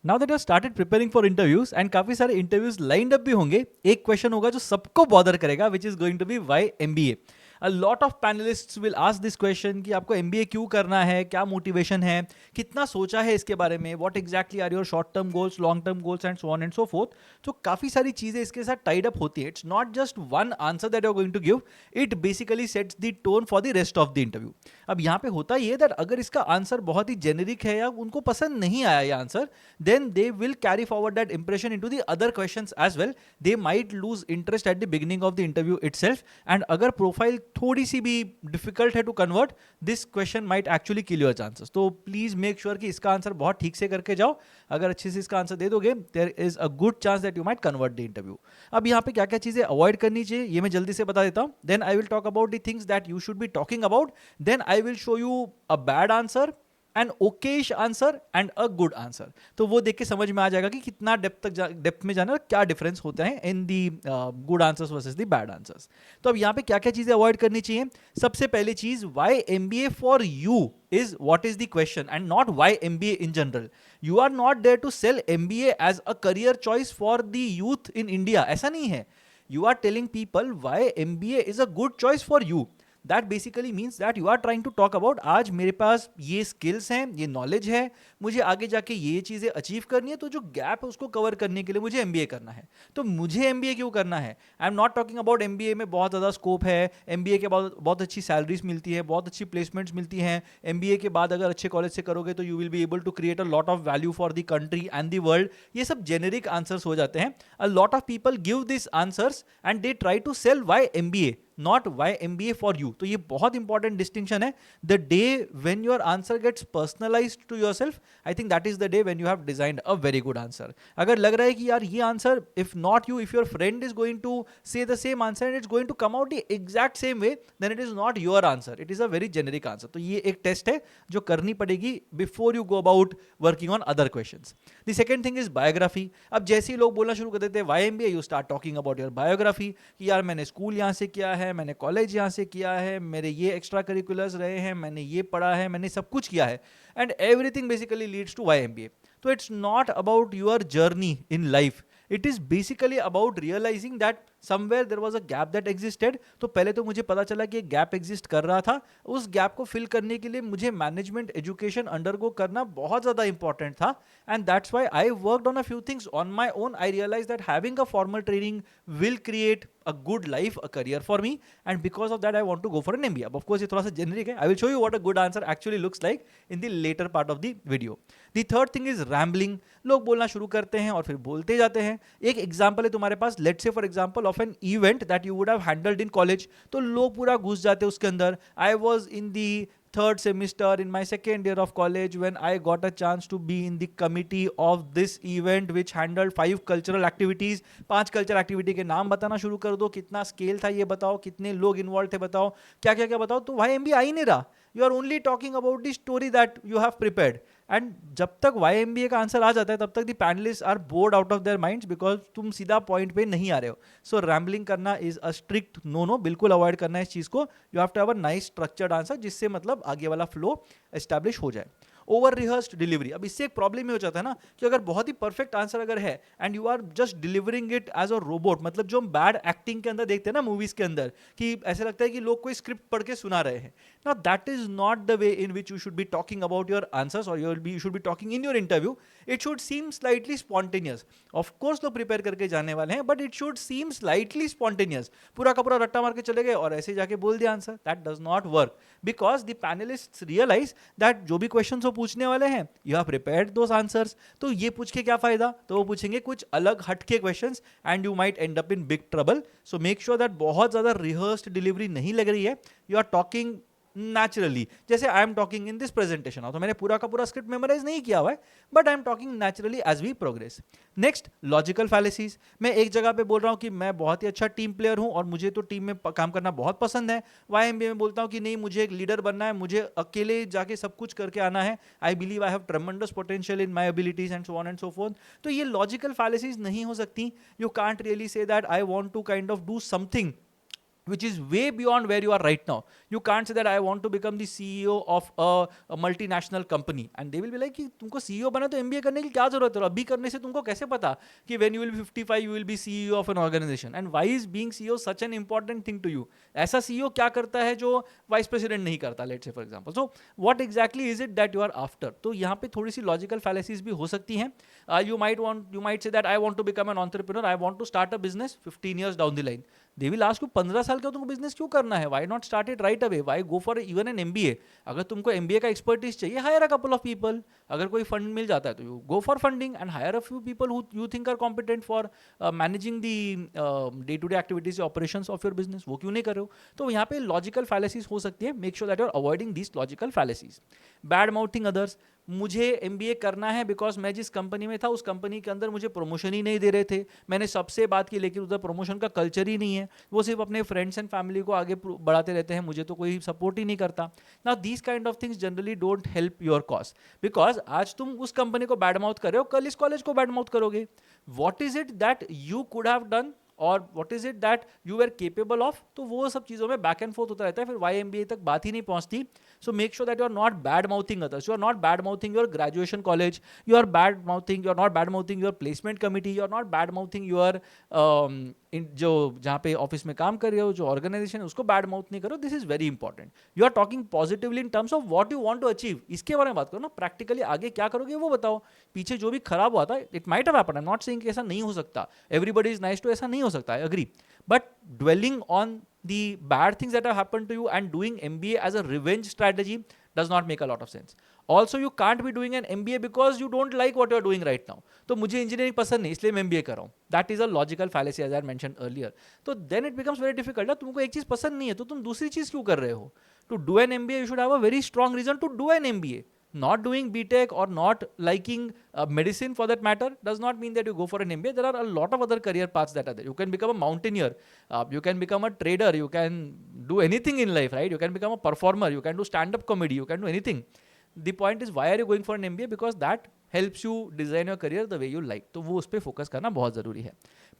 Now that you started preparing for interviews and काफी सारे interviews lined up भी होंगे, एक क्वेश्चन होगा जो सबको बॉदर करेगा, which is going to be why MBA. A lot of panelists will ask this question कि आपको एमबीए क्यों करना है, क्या मोटिवेशन है, कितना सोचा है इसके बारे में, what exactly are your short term goals, long term goals and so on and so forth. तो काफी सारी चीजें इसके साथ टाइड अप होती है. It's not just one answer that you are going to give, it basically sets the tone for the rest of the interview. अब यहाँ पे होता ये दैट अगर इसका आंसर बहुत ही जेनेरिक है या उनको पसंद नहीं आया ये answer, then they will carry forward that impression into the other questions as well. They might lose interest at the beginning of the interview itself. And अगर प्रोफाइल थोड़ी सी भी डिफिकल्ट है to convert, this question might actually kill your chances. तो please make sure कि इसका answer बहुत ठीक से करके जाओ. अगर अच्छे से इसका आंसर दे दोगे, there is a good chance that you might convert the interview. अब यहाँ पे क्या क्या चीजें अवॉइड करनी चाहिए ये मैं जल्दी से बता देता हूँ. Then I will talk about the things that you should be talking about. Then I will show you a bad answer, an okayish answer and a good answer. तो वो देख के समझ में आ जाएगा कि कितना डेप्थ में जाना और क्या डिफरेंस होता है in the good answers versus the bad answers. तो अब यहाँ पे क्या क्या चीजें अवॉइड करनी चाहिए. सबसे पहली चीज, why MBA for you is what is the question and not why MBA in general. You are not there to sell MBA as a career choice for the youth in India. ऐसा नहीं है. You are telling people why MBA is a good choice for you. That basically means that you are trying to talk about आज मेरे पास ये skills हैं, ये knowledge है, मुझे आगे जाके ये चीज़ें अचीव करनी है, तो जो गैप है उसको कवर करने के लिए मुझे एमबीए करना है. तो मुझे एमबीए क्यों करना है? I am not talking about MBA में बहुत ज़्यादा स्कोप है, एमबीए के बाद बहुत अच्छी सैलरीज मिलती है, बहुत अच्छी प्लेसमेंट्स मिलती हैं, एमबीए के बाद अगर अच्छे कॉलेज से करोगे तो you will be able to create a lot of value for the country and the world. ये सब जेनेरिक आंसर्स हो जाते हैं. A lot of people give this answers and they try to sell why MBA, not why MBA for you. तो ये बहुत important distinction है. The day when your answer gets personalized to yourself, I think that is the day when you have designed a very good answer. अगर लग रहा है कि यार ये answer, if not you, if your friend is going to say the same answer and it's going to come out the exact same way, then it is not your answer. It is a very generic answer. तो ये एक test है जो करनी पड़ेगी before you go about working on other questions. The second thing is biography. अब जैसे ही लोग बोलना शुरू कर देते हैं why MBA, you start talking about your biography कि यार मैंने स्कूल यहाँ से किया है, मैंने कॉलेज यहाँ से किया है, मेरे ये एक्स्ट्रा करिकुलर्स रहे हैं, मैंने ये पढ़ा है, मैंने सब कुछ किया है, and everything basically leads to why MBA. तो it's not about your journey in life, it is basically about realising that somewhere there was a gap that existed. तो पहले तो मुझे पता चला कि एक गैप एग्जिस्ट कर रहा था, उस गैप को फिल करने के लिए मुझे मैनेजमेंट एजुकेशन अंडरगो करना बहुत ज़्यादा इंपॉर्टेंट था, and that's why I worked on a few things on my own. I realise that having a formal training will create a good life, a career for me, and because of that I want to go for an MBA. Of course ये थोड़ा सा generic है. I will show you what a good answer actually looks like in the later part of the video. The third thing is rambling. लोग बोलना शुरू करते हैं और फिर बोलते जाते हैं. एक एग्जाम्पल है तुम्हारे पास, let's say for example of an event that you would have handled in college. तो लोग पूरा घुस जाते हैं उसके अंदर. I was in the third semester in my second year of college when I got a chance to be in the committee of this event which handled 5 cultural activities. 5 culture activity के नाम बताना शुरू कर दो, कितना scale था ये बताओ, कितने लोग इन्वॉल्व थे बताओ, क्या क्या क्या बताओ. तो भाई एमबीए आ ही नहीं रहा. You are only talking about the story that you have prepared. And जब तक वाई एमबीए का आंसर आ जाता है तब तक the panelist are bored out of their minds because तुम सीधा पॉइंट पे नहीं आ रहे हो. सो रैम्बलिंग करना इज अ स्ट्रिक्ट नो, बिल्कुल अवॉइड करना है इस चीज को. You have to have a nice structured answer जिससे मतलब आगे वाला फ्लो एस्टैब्लिश हो जाए. Over rehearsed delivery. अब इससे एक प्रॉब्लम ये हो जाता है ना कि अगर बहुत ही परफेक्ट आंसर अगर है and you are just delivering it as a robot, मतलब जो हम बैड एक्टिंग के अंदर देखते हैं ना मूवीज के अंदर कि ऐसा लगता है कि लोग कोई स्क्रिप्ट पढ़ के सुना रहे हैं. Now that is not the way in which you should be talking about your answers और you should be talking in your interview. It should seem slightly spontaneous. Of course लोग प्रिपेयर करके जाने वाले हैं, but it should seem slightly spontaneous. पूरा का पूरा रट्टा मार के चले गए और ऐसे जाके बोल दिया answer. That does not work because the panelists realise that जो भी क्वेश्चन वो पूछने वाले हैं you have prepared those answers. तो ये पूछ के क्या फायदा, तो वो पूछेंगे कुछ अलग हटके questions and you might end up in big trouble. So make sure that बहुत ज्यादा rehearsed delivery नहीं लग रही है. You are talking नेचुरली, जैसे आई am talking in this presentation. तो मैंने पूरा का पूरा स्क्रिप्ट मेमोराइज नहीं किया हुआ है, but I am talking naturally as we progress. Next, logical fallacies. मैं एक जगह पे बोल रहा हूँ कि मैं बहुत ही अच्छा टीम प्लेयर हूँ और मुझे तो टीम में काम करना बहुत पसंद है. वाई एम बी में बोलता हूँ कि नहीं, मुझे एक लीडर बनना है, मुझे अकेले जाके सब कुछ करके आना है. I believe I have tremendous potential in my abilities and so on and so forth. तो ये लॉजिकल फैलेसीज नहीं हो सकती. You can't really say that I want to kind of do something which is way beyond where you are right now. You can't say that I want to become the CEO of a multinational company, and they will be like कि तुमको CEO बना तो MBA करने की क्या जरूरत है, और अभी करने से तुमको कैसे पता कि when you will be 55 you will be CEO of an organization, and why is being CEO such an important thing to you? ऐसा CEO क्या करता है जो वाइस प्रेसिडेंट नहीं करता, let's say for example. So what exactly is it that you are after? तो यहाँ पे थोड़ी सी लॉजिकल फैलेसीज भी हो सकती हैं. You might say that I want to become an entrepreneur, I want to start a business 15 years down the line. They will ask you 15 साल का तुमको बिजनेस क्यों करना है? Why not start it right away? Why go for even an MBA? अगर तुमको MBA का expertise चाहिए, hire a couple of people. अगर कोई फंड मिल जाता है तो you go for funding and hire a few people who you think are competent for managing the day to day activities operations of your business. वो क्यों नहीं कर रहे हो? तो यहाँ पे लॉजिकल फैलेसीज हो सकती है. Make sure that you are avoiding this logical fallacies. Bad mouthing others. मुझे एमबीए करना है बिकॉज मैं जिस कंपनी में था उस कंपनी के अंदर मुझे प्रमोशन ही नहीं दे रहे थे. मैंने सबसे बात की लेकिन उधर प्रमोशन का कल्चर ही नहीं है. वो सिर्फ अपने फ्रेंड्स एंड फैमिली को आगे बढ़ाते रहते हैं, मुझे तो कोई सपोर्ट ही नहीं करता. Now these kind of things generally don't help your cause, because आज तुम उस कंपनी को बैड माउथ कर रहे हो, कल इस कॉलेज को बैड माउथ करोगे. What is it that you could have done और what is it that you are capable of? तो वो सब चीज़ों में बैक एंड फोर्थ होता रहता है, फिर वाई एमबीए तक बात ही नहीं पहुंचती. So make sure that you are not bad mouthing others, you are not bad mouthing your graduation college, you are not bad mouthing your placement committee, you are not bad mouthing your जो जहाँ पे office में काम कर रहे हो, जो organisation है, उसको बैड माउथ नहीं करो. This is very important. You are talking positively in terms of what you want to achieve. इसके बारे में बात करो ना. प्रैक्टिकली आगे क्या करोगे वो बताओ. पीछे जो भी खराब हुआ था, it might have happened, I am not saying कि ऐसा नहीं हो सकता, एवरीबॉडी इज नाइस टू, ऐसा नहीं हो सकता, I agree. But dwelling on the bad things that have happened to you and doing MBA as a revenge strategy does not make a lot of sense. Also, you can't be doing an MBA because you don't like what you are doing right now. तो मुझे engineering पसंद नहीं इसलिए मैं MBA कर रहा हूँ. That is a logical fallacy as I mentioned earlier. तो then it becomes very difficult. ना तुमको एक चीज़ पसंद नहीं है तो तुम दूसरी चीज़ क्यों कर रहे हो? To do an MBA, you should have a very strong reason to do an MBA. Not doing BTech or not liking medicine for that matter does not mean that you go for an MBA. There are a lot of other career paths that are there. You can become a mountaineer, you can become a trader, you can do anything in life, right? You can become a performer, you can do stand-up comedy, you can do anything. The point is, why are you going for an MBA? Because that helps you design your career the way you like. तो वो उस पर focus करना बहुत ज़रूरी है.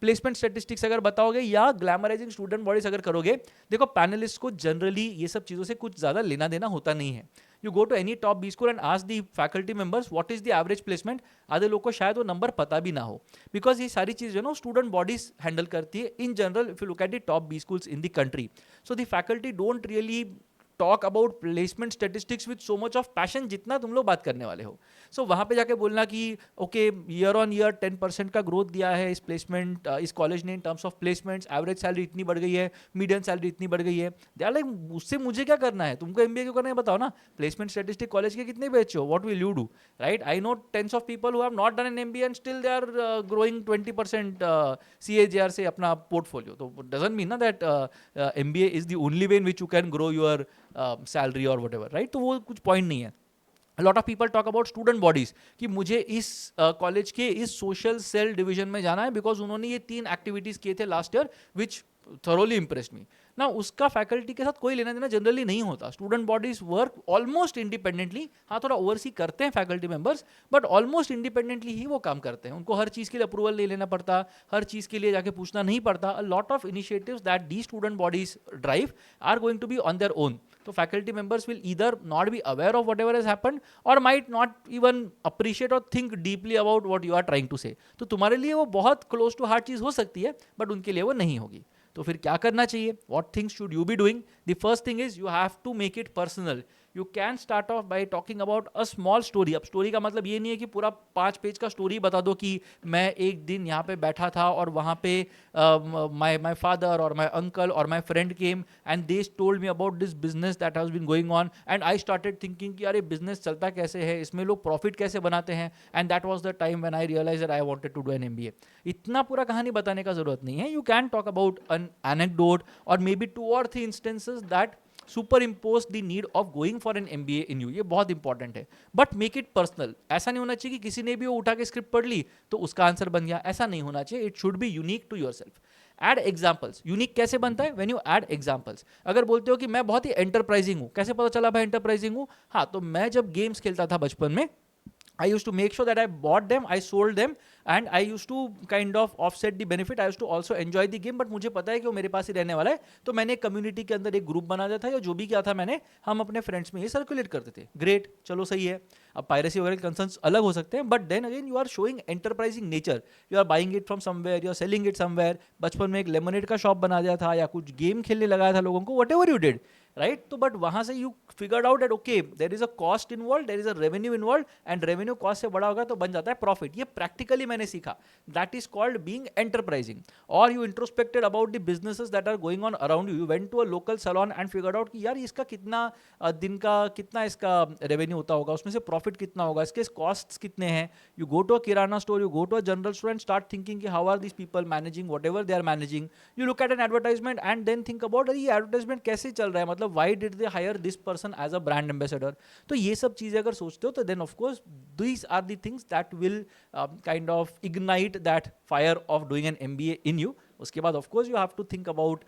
Placement statistics अगर बताओगे या ग्लैमराइजिंग स्टूडेंट बॉडीज अगर करोगे, देखो पैनलिस्ट को जनरली ये सब चीज़ों से कुछ ज़्यादा लेना देना होता नहीं है. You go to any top B school and ask the faculty members what is the average placement. आधे लोग को शायद वो नंबर पता भी ना हो, बिकॉज ये सारी चीज़ जो है ना स्टूडेंट बॉडीज हैंडल करती है in general. If you look at the top B schools in the country, so the faculty don't really talk about placement statistics with so much of passion जितना तुम लोग बात करने वाले हो. सो वहाँ पे जाके बोलना कि ओके ईयर ऑन ईयर 10% का ग्रोथ दिया है इस प्लेसमेंट इस कॉलेज ने इन terms of placements, average salary इतनी बढ़ गई है, मीडियम सैलरी इतनी बढ़ गई है. दे आर लाइक उससे मुझे क्या करना है, तुमको एमबीए क्यों करना है बताओ ना. प्लेसमेंट स्टेटिस्टिक कॉलेज के कितने बेच हो, what will you do, right? I know tens of people who have not done an MBA and still they are growing 20% CAGR से अपना पोर्टफोलियो. तो डजंट मीन ना that MBA is the only way in which you can grow your salary और whatever, right? तो वो कुछ point नहीं है. Lot of people talk about student bodies कि मुझे इस कॉलेज के इस सोशल सेल डिवीजन में जाना है बिकॉज उन्होंने ये 3 एक्टिविटीज किए थे last year which thoroughly impressed मी. ना उसका फैकल्टी के साथ कोई लेना देना जनरली नहीं होता. Student bodies work almost independently. हाँ, थोड़ा ओवरसी करते हैं faculty members, but almost independently ही वो काम करते हैं. उनको हर चीज़ के लिए अप्रूवल नहीं लेना पड़ता, हर चीज़ के लिए जाके पूछना नहीं पड़ता. A lot of initiatives that the student bodies drive are going to be on their own. तो faculty members will either not be aware of whatever has happened और माइट नॉट इवन अप्रिशिएट और think deeply about what you are trying to say. तो तुम्हारे लिए वो बहुत close to heart चीज़ हो सकती है, बट उनके लिए वो नहीं होगी. तो फिर क्या करना चाहिए? What things should you be doing? The first thing is you have to make it personal. You can start off by talking about a small story. अब स्टोरी का मतलब ये नहीं है कि पूरा 5 पेज का स्टोरी बता दो कि मैं एक दिन यहाँ पे बैठा था और वहाँ पे माई फादर और माई अंकल और my friend came and they told me about this business that has been going on and I started thinking कि अरे बिजनेस चलता कैसे है, इसमें लोग प्रॉफिट कैसे बनाते हैं, and that was the time when I realise that I wanted to do an MBA. इतना पूरा कहानी बताने का जरूरत नहीं है. You can talk about an anecdote और maybe 2 or 3 instances that superimpose the need of going for an MBA in you. ये बहुत इंपॉर्टेंट है, बट मेक इट पर्सनल. ऐसा नहीं होना चाहिए कि किसी ने भी वो उठा के स्क्रिप्ट पढ़ ली तो उसका आंसर बन गया. ऐसा नहीं होना चाहिए. It should be unique to yourself. Add examples. Unique कैसे बनता है? When you add examples. अगर बोलते हो कि मैं बहुत ही एंटरप्राइजिंग हूँ, कैसे पता चला भाई एंटरप्राइजिंग हूँ? हाँ, तो मैं जब गेम्स खेलता था बचपन में I used to make sure that I bought them, I sold them, and I used to kind of offset the benefit. I used to also enjoy the game, but मुझे पता है कि वो मेरे पास ही रहने वाला है, तो मैंने एक कम्युनिटी के अंदर एक ग्रुप बना दिया था, या जो भी क्या था मैंने, हम अपने फ्रेंड्स में ये सर्कुलेट करते थे. ग्रेट, चलो सही है. अब पायरेसी वगैरह के कंसर्न्स अलग हो सकते हैं, but then again you are showing enterprising nature. You are buying it from somewhere, you are selling it somewhere. बचपन में एक लेमनेड का शॉप बना दिया था, या कुछ गेम खेलने लगाया था लोगों को, whatever you did, right. तो बट वहां से you figured out that okay there is a cost involve, there is a revenue involve, and revenue cost से बड़ा होगा तो बन जाता है प्रॉफिट. ये प्रैक्टिकली मैंने सीखा. That is called being enterprising. और you introspected about the businesses that are going on around you. You went to a local salon and figured out कि यार इसका कितना दिन का कितना इसका रेवेन्यू होता होगा, उसमें से प्रॉफिट कितना होगा, इसके कॉस्ट्स कितने हैं. You go to a kirana store, you go to a general store and start thinking कि how are this people managing whatever they are managing. You look at an advertisement and then think about अरे ये advertisement कैसे चल रहा है, मतलब why did they hire this person as a brand ambassador. तो ये सब चीजें अगर सोचते हो तो then of course these are the things that will kind of ignite that fire of doing an MBA in you. उसके बाद of course you have to think about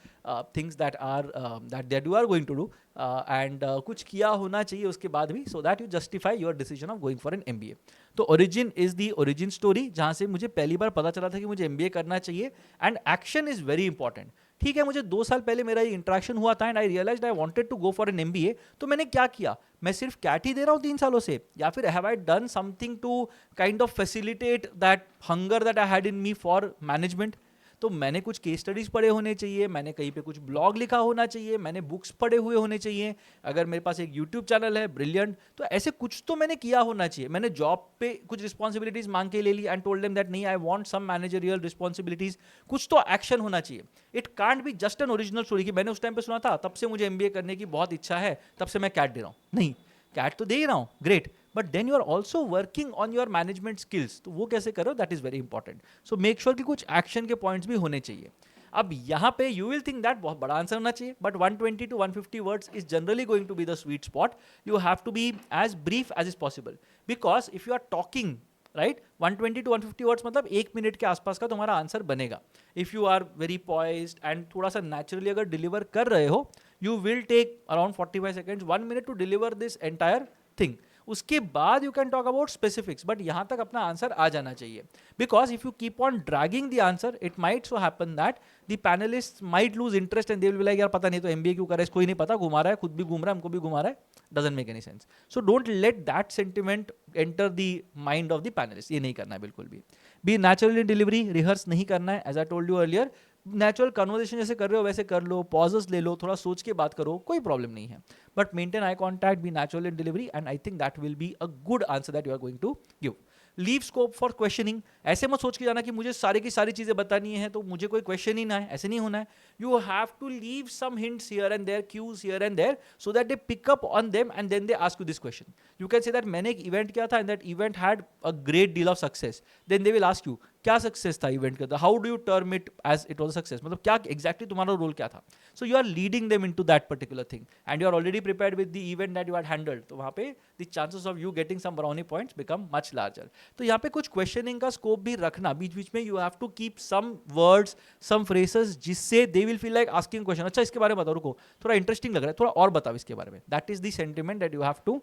things that you are going to do, and कुछ किया होना चाहिए उसके बाद भी, so that you justify your decision of going for an MBA. तो origin is the origin story, जहाँ से मुझे पहली बार पता चला था कि मुझे MBA करना चाहिए. And action is very important. ठीक है, मुझे 2 साल पहले मेरा ये इंट्रैक्शन हुआ था and I realized I wanted to go for an MBA. तो मैंने क्या किया, मैं सिर्फ कैट ही दे रहा हूँ 3 सालों से, या फिर have I done something to kind of facilitate that hunger that I had in me for management. तो मैंने कुछ केस स्टडीज पढ़े होने चाहिए, मैंने कहीं पे कुछ ब्लॉग लिखा होना चाहिए, मैंने बुक्स पढ़े हुए होने चाहिए. अगर मेरे पास एक यूट्यूब चैनल है ब्रिलियंट, तो ऐसे कुछ तो मैंने किया होना चाहिए. मैंने जॉब पे कुछ रिस्पॉन्सिबिलिटीज मांग के ले ली एंड टोल्ड देम दैट नहीं, I want some managerial responsibilities. कुछ तो एक्शन होना चाहिए. It can't be just an original story कि मैंने उस टाइम पे सुना था, तब से मुझे MBA करने की बहुत इच्छा है, तब से मैं कैट दे रहा हूँ. नहीं, कैट तो दे ही रहा हूँ, great, but then you are also working on your management skills. तो वो कैसे करो, that is very important. So make sure कि कुछ एक्शन के पॉइंट्स भी होने चाहिए. अब यहाँ पे यू विल थिंक दैट बहुत बड़ा आंसर होना चाहिए, but 120 to 150 words is generally going to be the sweet spot. You have to be as brief as is possible, because if you are talking right 120 to 150 words मतलब 1 minute के आसपास का तुम्हारा answer बनेगा. If you are very poised and थोड़ा सा naturally अगर deliver कर रहे हो, you will take around 45 seconds 1 minute to deliver this entire thing. उसके बाद you can talk about specifics, but यहां तक अपना आंसर आ जाना चाहिए. Because if you keep on dragging the answer, it might so happen that the panelist might lose interest and they will be like यार पता नहीं तो MBA क्यों कर रहा है, इसको ही नहीं पता, घुमा रहा है, खुद भी घूम रहा है, हमको भी घुमा रहा है, doesn't make any sense. So don't let that sentiment enter the mind of the panelist. ये नहीं करना है बिल्कुल भी. Be natural in delivery, rehearse नहीं करना है. As I told you earlier, natural conversation जैसे कर रहे हो वैसे कर लो, पॉजेस ले लो, थोड़ा सोच के बात करो, कोई प्रॉब्लम नहीं है. But maintain eye contact, be natural in delivery, and I think that will be a good answer that you are going to give. Leave scope for questioning. ऐसे मत सोच के जाना कि मुझे सारी की सारी चीजें बतानी है तो मुझे कोई क्वेश्चन ही ना है, ऐसे नहीं होना है. You have to leave some hints here and there, cues here and there, so that they pick up on them and then they ask you this question. You can say that मैंने एक event किया था and that event had a great deal of success. Then they will ask you क्या success था event का, how do you term it as it was success, मतलब क्या exactly तुम्हारा रोल क्या था. So you are leading them into that particular thing and you are already prepared with the event that you had handled. तो वहां पे the chances of you getting some brownie points become much larger. तो यहाँ पे कुछ questioning का scope भी रखना बीच बीच में. You have to keep some words, some phrases जिससे they will feel like asking question. अच्छा इसके बारे में बताओ, रुको थोड़ा इंटरेस्टिंग लग रहा है, थोड़ा और बताओ इसके बारे में. That is the sentiment that you have to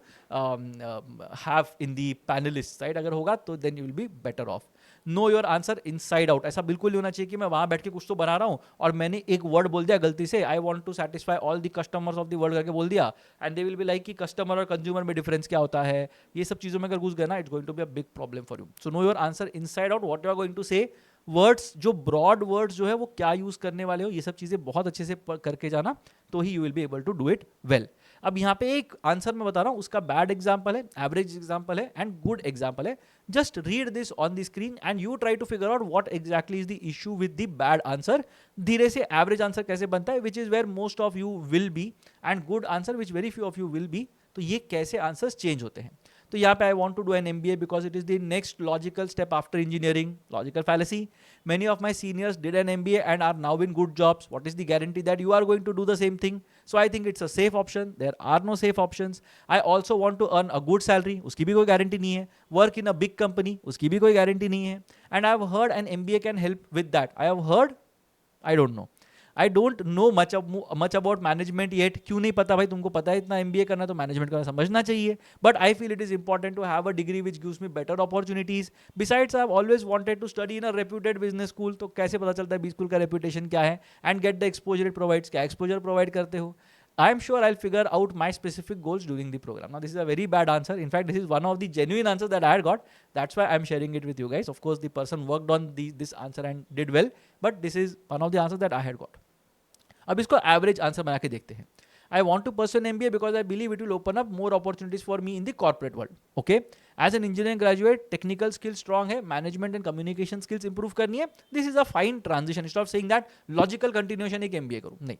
have in the panelist side. अगर होगा तो then you will be better off. Know your answer inside out. ऐसा बिल्कुल नहीं होना चाहिए कि मैं वहां बैठ के कुछ तो बना रहा हूं और मैंने एक वर्ड बोल दिया गलती से, I want to satisfy all the customers of the world करके बोल दिया, and they will be like कि कस्टमर और कंज्यूमर में डिफरेंस क्या होता है. ये सब चीजों में अगर घुस गए ना, it's going to be a big problem for you. So know your answer inside out, what you are going to say, words जो ब्रॉड वर्ड्स जो है वो क्या यूज करने वाले हो, ये सब चीजें बहुत अच्छे से करके जाना, तो ही you will be able to do it well. अब यहाँ पे एक आंसर मैं बता रहा हूँ, उसका बैड एग्जाम्पल है, एवरेज एग्जाम्पल है एंड गुड एग्जाम्पल है. Just read this on the screen and you try to figure out what exactly is the issue with the bad answer. धीरे से एवरेज आंसर कैसे बनता है, which is where most of you will be, and good answer which very few of you will be. तो ये कैसे answers change होते हैं. तो यहाँ पे I want to do an MBA because it is the next logical step after engineering. Logical fallacy. Many of my seniors did an MBA and are now in good jobs. What is the guarantee that you are going to do the same thing? So I think it's a safe option. There are no safe options. I also want to earn a good salary. उसकी भी कोई guarantee नहीं है. Work in a big company. उसकी भी कोई guarantee नहीं है. And I have heard an MBA can help with that. I have heard, I don't know. I don't know much about management yet. क्यों नहीं पता भाई? तुमको पता है इतना MBA करना तो मैनेजमेंट करना समझना चाहिए. But I feel it is important to have a degree which gives me better opportunities. Besides I have always wanted to study in a reputed business school. तो कैसे पता चलता है बी स्कूल का रेप्यूटेशन क्या है? And get the exposure it provides. क्या exposure provide करते हो? I am sure I'll figure out my specific goals during the program. Now, this is a very bad answer. In fact, this is one of the genuine answers that I had got. That's why I'm sharing it with you guys. Of course, the person worked on this answer and did well, but this is one of the answers that I had got. अब इसको average answer बना के देखते हैं. I want to pursue an MBA because I believe it will open up more opportunities for me in the corporate world. Okay? As an engineering graduate, technical skills strong है, management and communication skills improve करनी है. This is a fine transition. Instead of saying that logical continuation एक MBA करूँ, नहीं.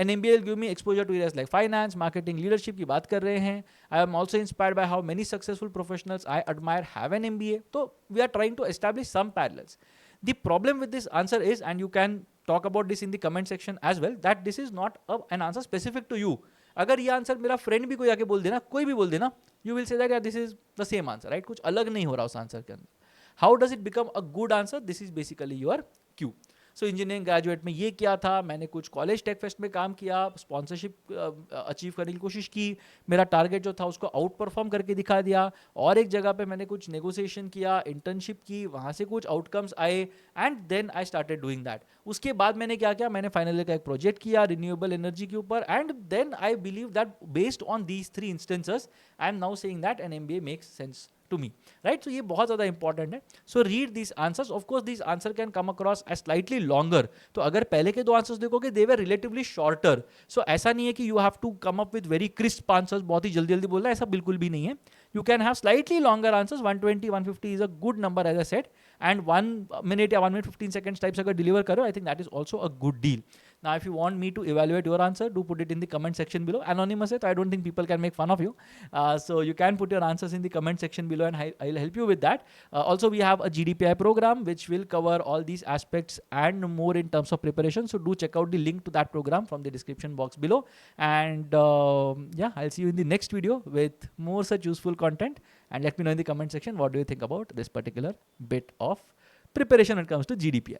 An MBA will give me exposure to areas like finance, marketing, leadership की बात कर रहे हैं. I am also inspired by how many successful professionals I admire have an MBA. So we are trying to establish some parallels. The problem with this answer is, and you can talk about this in the comment section as well, that this is not an answer specific to you. अगर ये answer मेरा friend भी कोई आके बोल देना, कोई भी बोल देना, you will say that this is the same answer, right? कुछ अलग नहीं हो रहा उस आंसर के अंदर. How does it become a good answer? This is basically your cue. So engineering graduate में ये क्या था, मैंने कुछ कॉलेज टेक फेस्ट में काम किया, स्पॉन्सरशिप अचीव करने की कोशिश की, मेरा टारगेट जो था उसको आउट परफॉर्म करके दिखा दिया, और एक जगह पे मैंने कुछ नेगोशिएशन किया, इंटर्नशिप की, वहाँ से कुछ आउटकम्स आए, and then I started doing that. उसके बाद मैंने क्या किया, मैंने फाइनली का एक प्रोजेक्ट किया रिन्यूएबल एनर्जी के ऊपर, and then I believe that based on these 3 instances I am now saying that an MBA makes sense to me, right? So ये बहुत ज़्यादा इंपॉर्टेंट है. So read these answers. Of course these answer can come across as slightly longer. तो अगर पहले के 2 answers देखोगे they were relatively shorter. So ऐसा नहीं है कि you have to come up with very crisp answers, बहुत ही जल्दी जल्दी बोलना, ऐसा बिल्कुल भी नहीं है. You can have slightly longer answers. 120, 150 is a good number as I said, and 1 minute या 1 minute 15 seconds types अगर deliver करो, I think that is also a good deal. Now if you want me to evaluate your answer, do put it in the comment section below. Anonymous है, so I don't think people can make fun of you. So you can put your answers in the comment section below and I'll help you with that. Also we have a GDPI program which will cover all these aspects and more in terms of preparation. So do check out the link to that program from the description box below. And yeah, I'll see you in the next video with more such useful content. And let me know in the comment section what do you think about this particular bit of preparation when it comes to GDPI.